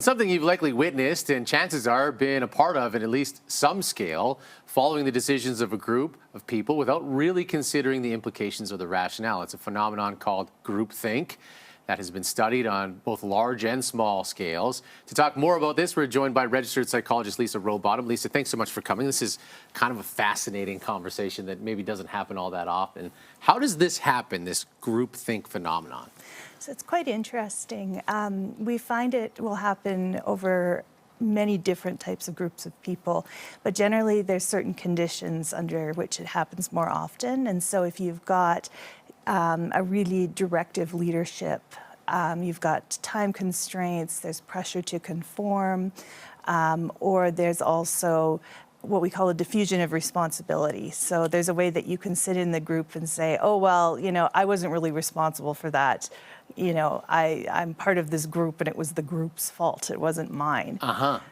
Something you've likely witnessed and chances are been a part of in at least some scale, following the decisions of a group of people without really considering the implications or the rationale. It's a phenomenon called groupthink that has been studied on both large and small scales. To talk more about this, we're joined by registered psychologist Lisa Rowbottom. Lisa, thanks so much for coming. This is kind of a fascinating conversation that maybe doesn't happen all that often. How does this happen, this groupthink phenomenon? So it's quite interesting. We find it will happen over many different types of groups of people, but generally there's certain conditions under which it happens more often. And so if you've got a really directive leadership, you've got time constraints, there's pressure to conform, or there's also what we call a diffusion of responsibility. So there's a way that you can sit in the group and say, oh, well, I wasn't really responsible for that. I'm part of this group and it was the group's fault. It wasn't mine.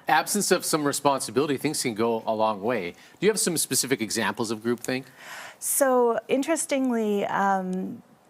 Absence of some responsibility, things can go a long way. Do you have some specific examples of groupthink? So interestingly,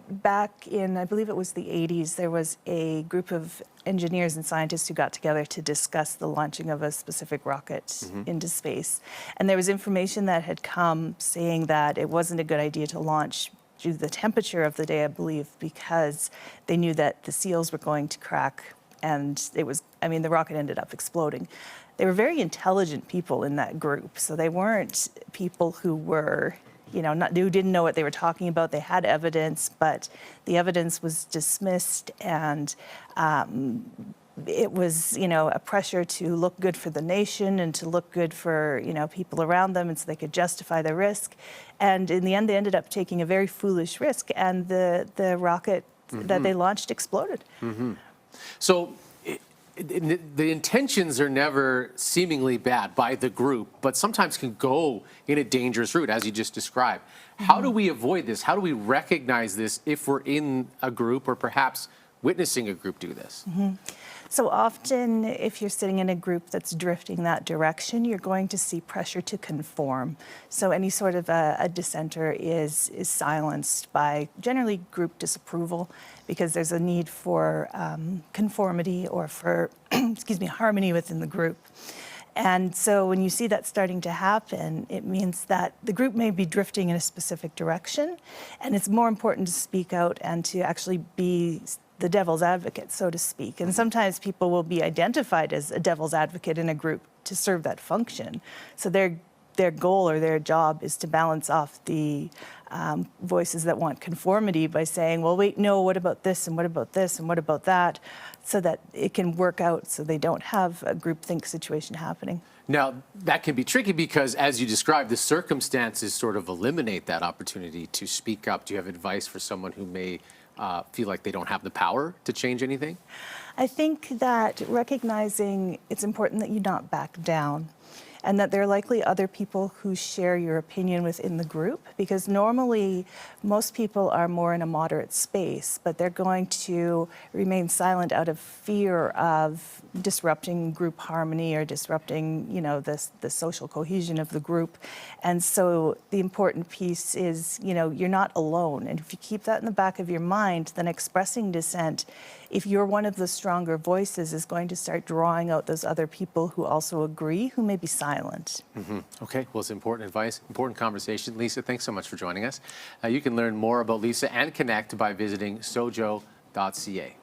back in, I believe it was the 80s, there was a group of engineers and scientists who got together to discuss the launching of a specific rocket into space. And there was information that had come saying that it wasn't a good idea to launch due to the temperature of the day, I believe, because they knew that the seals were going to crack and the rocket ended up exploding. They were very intelligent people in that group, so they weren't people who were who didn't know what they were talking about. They had evidence, but the evidence was dismissed, and it was, a pressure to look good for the nation and to look good for, people around them, and so they could justify the risk. And in the end, they ended up taking a very foolish risk, and the rocket that they launched exploded. So the intentions are never seemingly bad by the group, but sometimes can go in a dangerous route, as you just described. How do we avoid this? How do we recognize this if we're in a group or perhaps witnessing a group do this? So often, if you're sitting in a group that's drifting that direction, you're going to see pressure to conform. So any sort of a dissenter is silenced by generally group disapproval, because there's a need for conformity or for, harmony within the group. And so when you see that starting to happen, it means that the group may be drifting in a specific direction, and it's more important to speak out and to actually be the devil's advocate, so to speak. And sometimes people will be identified as a devil's advocate in a group to serve that function. So their goal or their job is to balance off the voices that want conformity by saying, well, wait, no, what about this, and what about this, and what about that, so that it can work out so they don't have a groupthink situation happening. Now, that can be tricky because, as you described, the circumstances sort of eliminate that opportunity to speak up. Do you have advice for someone who may feel like they don't have the power to change anything? I think that recognizing it's important that you not back down, and that there are likely other people who share your opinion within the group, because normally most people are more in a moderate space, but they're going to remain silent out of fear of disrupting group harmony or disrupting, the social cohesion of the group. And so the important piece is, you're not alone. And if you keep that in the back of your mind, then expressing dissent, if you're one of the stronger voices, is going to start drawing out those other people who also agree, who may be silent. Okay, well, it's important advice, important conversation. Lisa, thanks so much for joining us. You can learn more about Lisa and connect by visiting sojo.ca.